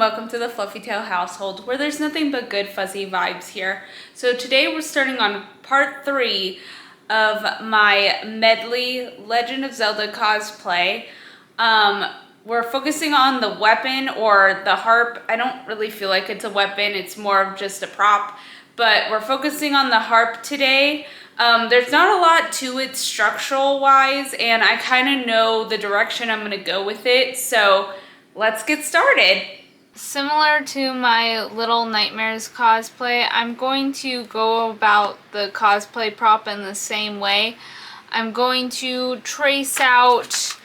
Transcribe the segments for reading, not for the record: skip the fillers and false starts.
welcome to the Fluffy Tail household where there's nothing but good fuzzy vibes here. So today we're starting on part 3 of my medley Legend of Zelda cosplay. We're focusing on the weapon or the harp. I don't really feel like it's a weapon, it's more of just a prop, but we're focusing on the harp today. There's not a lot to it structural wise, and I kind of know the direction I'm going to go with it, so let's get started. Similar to my Little Nightmares cosplay, I'm going to go about the cosplay prop in the same way. I'm going to trace out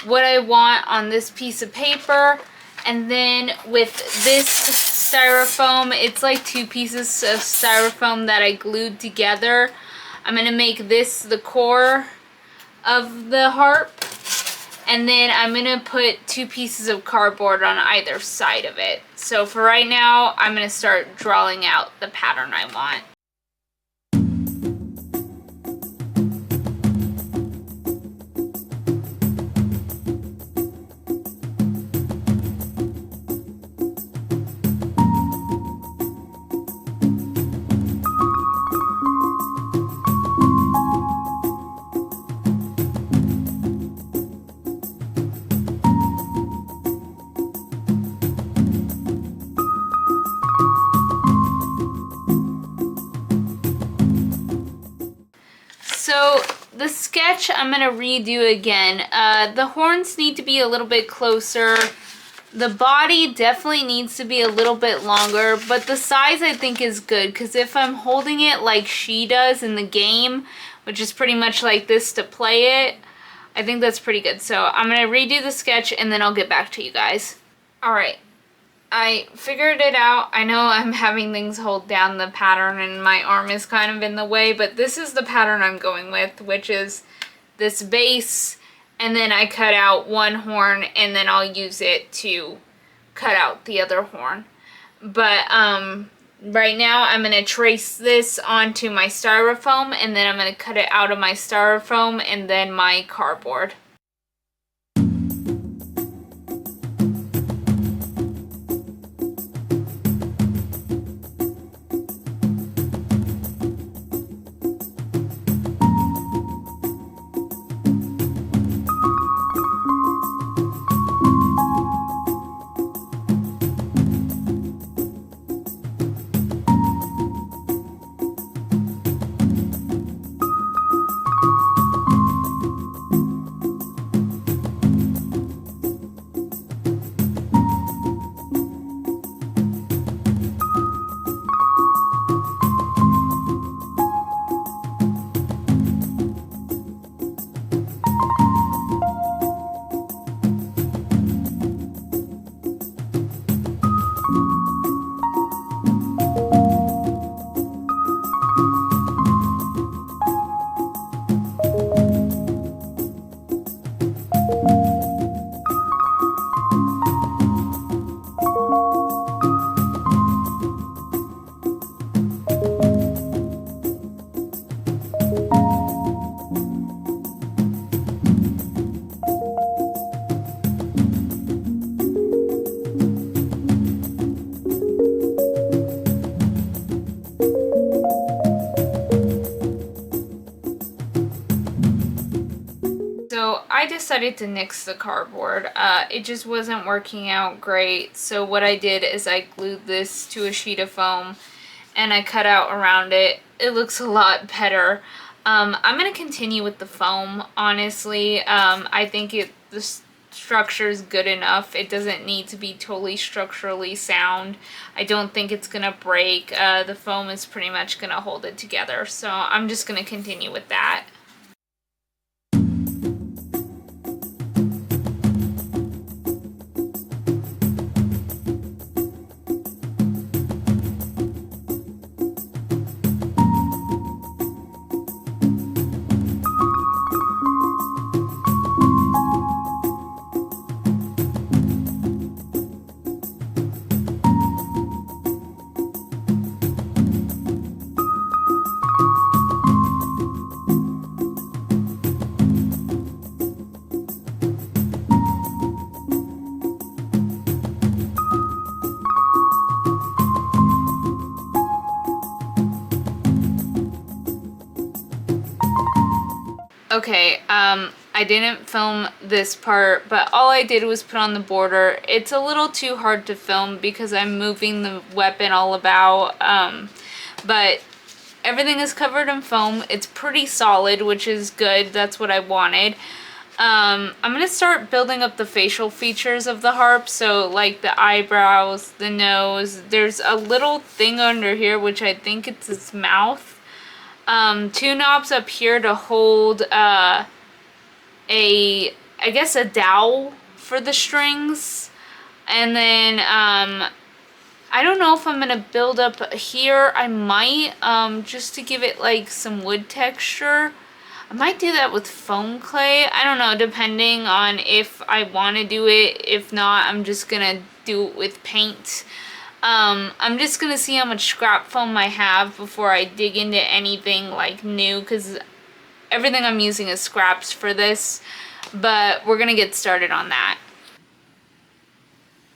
what I want on this piece of paper, and then with this styrofoam, it's like 2 pieces of styrofoam that I glued together. I'm going to make this the core of the harp, and then I'm going to put 2 pieces of cardboard on either side of it. So for right now, I'm going to start drawing out the pattern I want. So the sketch I'm going to redo again. The horns need to be a little bit closer. The body definitely needs to be a little bit longer, but the size I think is good, because if I'm holding it like she does in the game, which is pretty much like this to play it, I think that's pretty good. So I'm going to redo the sketch and then I'll get back to you guys. Alright. I figured it out. I know I'm having things hold down the pattern and my arm is kind of in the way, but this is the pattern I'm going with, which is this base, and then I cut out one horn and then I'll use it to cut out the other horn. But right now I'm going to trace this onto my styrofoam, and then I'm going to cut it out of my styrofoam and then my cardboard. So I decided to nix the cardboard. It just wasn't working out great. So what I did is I glued this to a sheet of foam and I cut out around it. It looks a lot better. I'm going to continue with the foam, honestly. I think the structure is good enough. It doesn't need to be totally structurally sound. I don't think it's going to break. The foam is pretty much going to hold it together. So I'm just going to continue with that. Okay, I didn't film this part, but all I did was put on the border. It's a little too hard to film because I'm moving the weapon all about, but everything is covered in foam. It's pretty solid, which is good. That's what I wanted. I'm going to start building up the facial features of the harp, so like the eyebrows, the nose. There's a little thing under here, which I think it's its mouth. Two knobs up here to hold I guess a dowel for the strings. And then I don't know if I'm gonna build up here. I might just to give it like some wood texture. I might do that with foam clay. I don't know, depending on if I want to do it. If not, I'm just gonna do it with paint. I'm just gonna see how much scrap foam I have before I dig into anything like new, because everything I'm using is scraps for this, but we're gonna get started on that.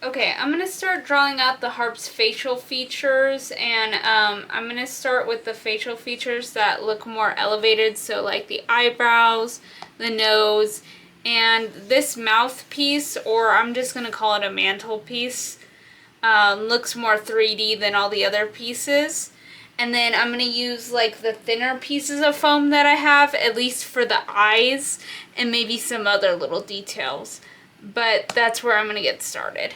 Okay, I'm gonna start drawing out the harp's facial features, and I'm gonna start with the facial features that look more elevated, so like the eyebrows, the nose, and this mouthpiece, or I'm just gonna call it a mantelpiece. Looks more 3D than all the other pieces. And then I'm going to use like the thinner pieces of foam that I have, at least for the eyes, and maybe some other little details. But that's where I'm going to get started.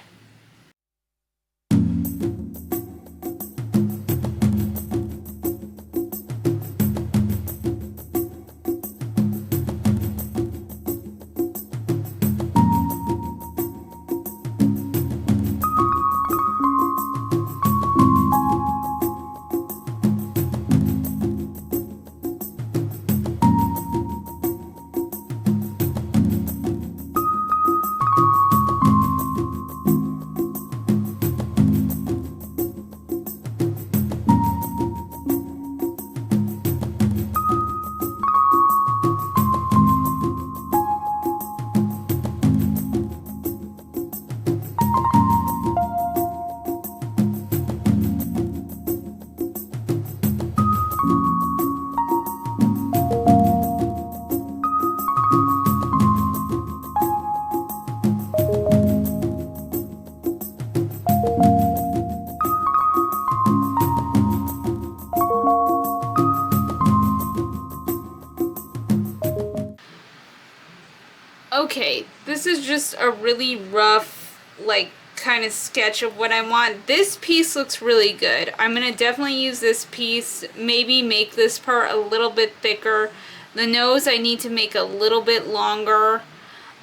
Okay, this is just a really rough, like, kind of sketch of what I want. This piece looks really good. I'm going to definitely use this piece, maybe make this part a little bit thicker. The nose I need to make a little bit longer.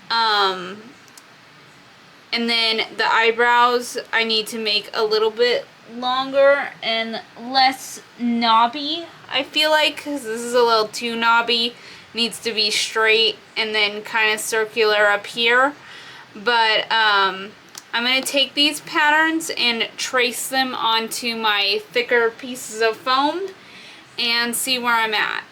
And then the eyebrows I need to make a little bit longer and less knobby, I feel like, because this is a little too knobby. Needs to be straight and then kind of circular up here. But I'm going to take these patterns and trace them onto my thicker pieces of foam and see where I'm at.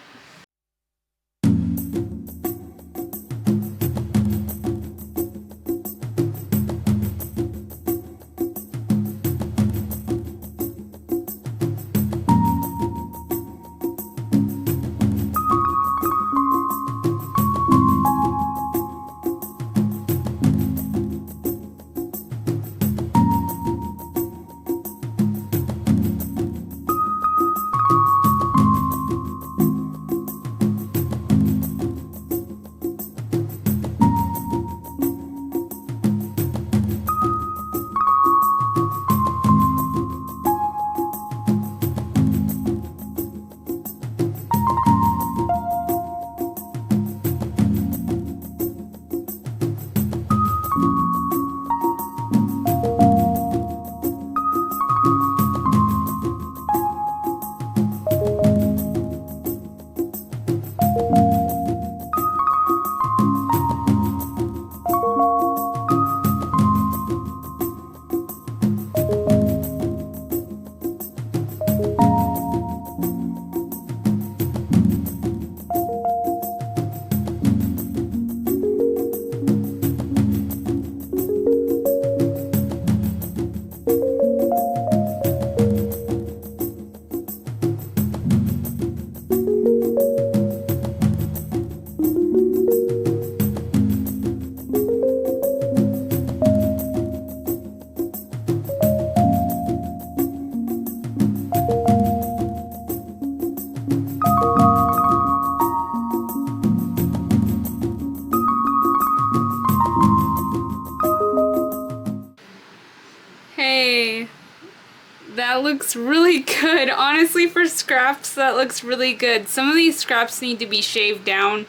really good. Honestly, for scraps, that looks really good. Some of these scraps need to be shaved down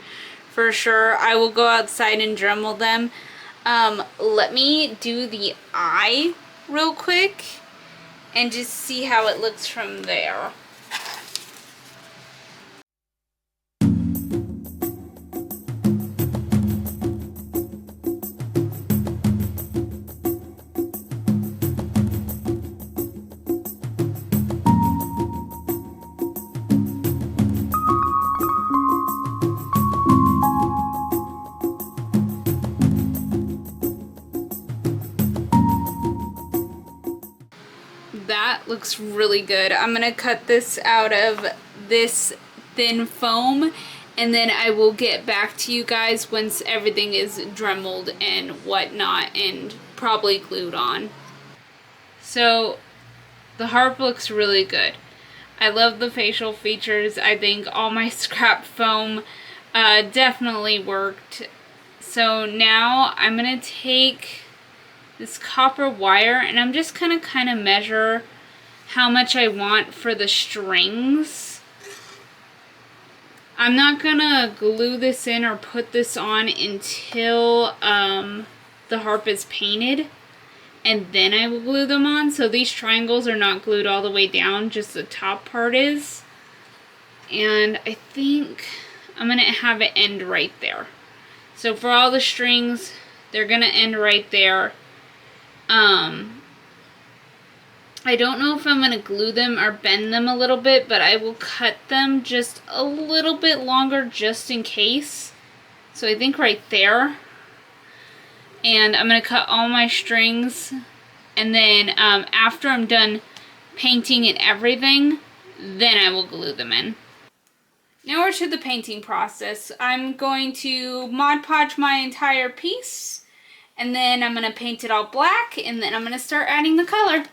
for sure. I will go outside and Dremel them. Let me do the eye real quick and just see how it looks from there. That looks really good. I'm gonna cut this out of this thin foam, and then I will get back to you guys once everything is dremeled and whatnot and probably glued on. So the harp looks really good. I love the facial features. I think all my scrap foam definitely worked. So now I'm gonna take this copper wire and I'm just gonna kind of measure how much I want for the strings. I'm not gonna glue this in or put this on until the harp is painted, and then I will glue them on. So these triangles are not glued all the way down, just the top part is. And I think I'm gonna have it end right there. So for all the strings, they're gonna end right there. I don't know if I'm going to glue them or bend them a little bit, but I will cut them just a little bit longer just in case. So I think right there. And I'm going to cut all my strings, and then after I'm done painting and everything, then I will glue them in. Now we're to the painting process. I'm going to Mod Podge my entire piece, and then I'm going to paint it all black, and then I'm going to start adding the color.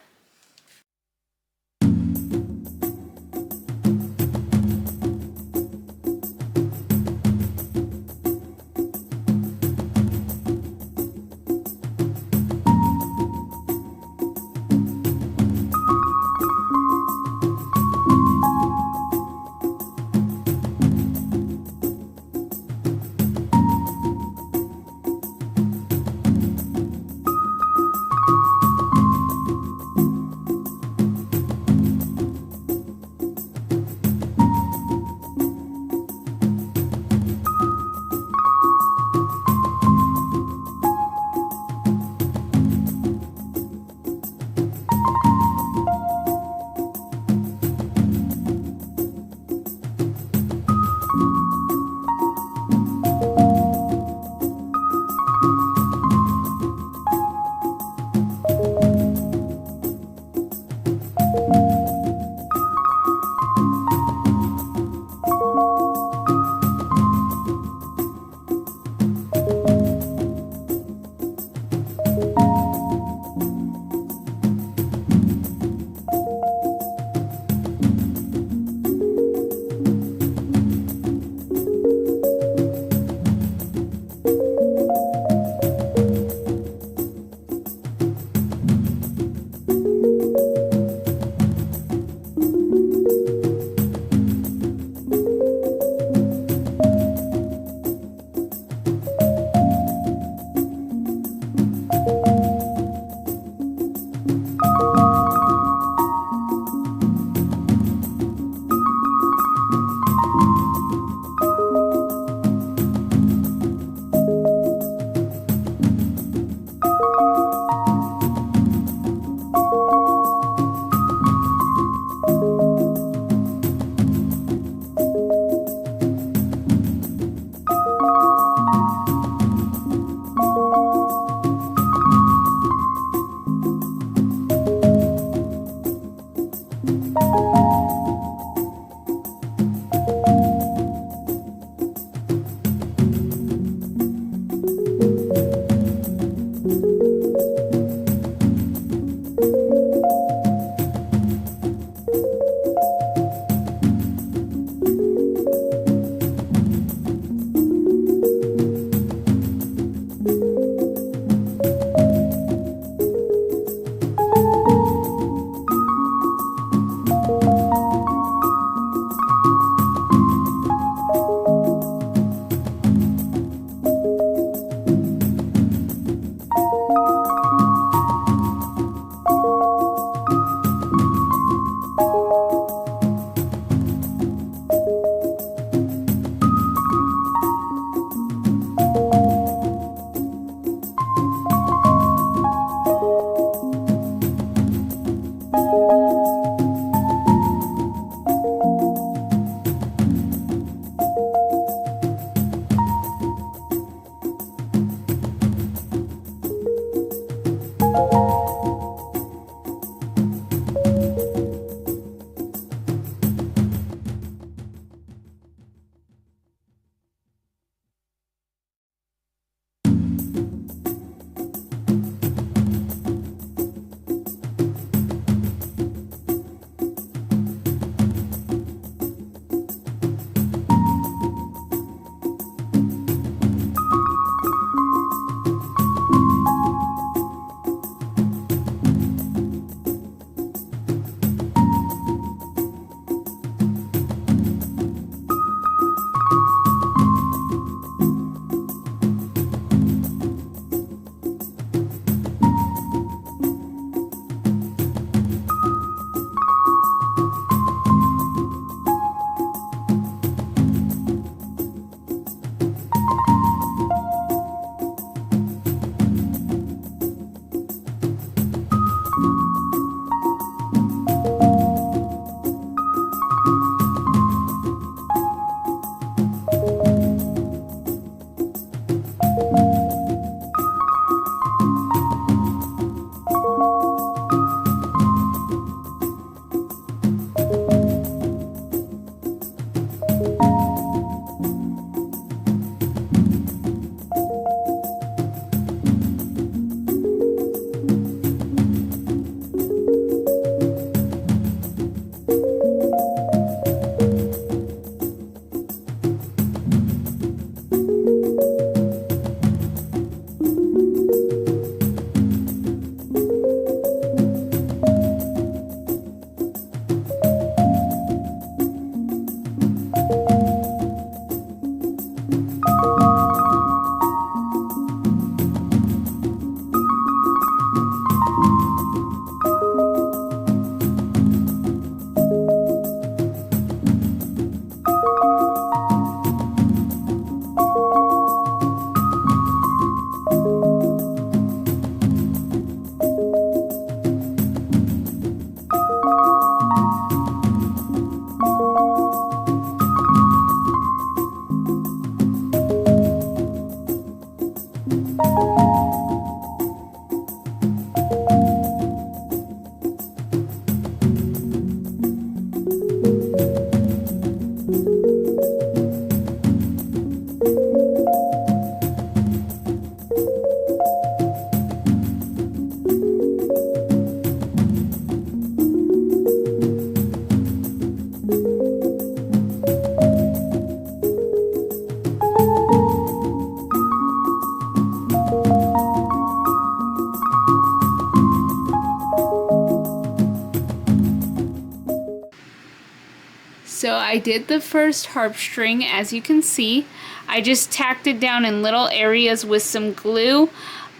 So I did the first harp string, as you can see. I just tacked it down in little areas with some glue,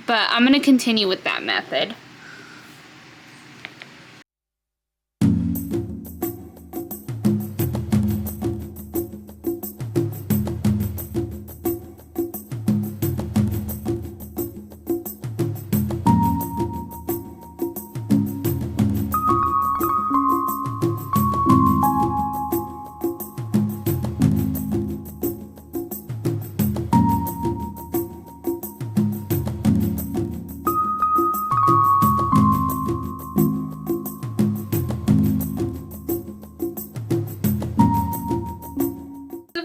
but I'm going to continue with that method.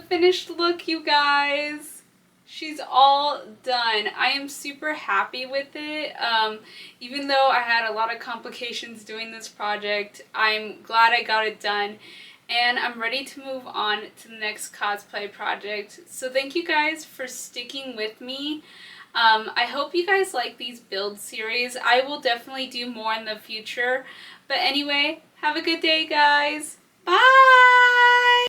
Finished look, you guys. She's all done. I am super happy with it. Even though I had a lot of complications doing this project, I'm glad I got it done, and I'm ready to move on to the next cosplay project. So thank you guys for sticking with me. I hope you guys like these build series. I will definitely do more in the future. But anyway, have a good day, guys. Bye!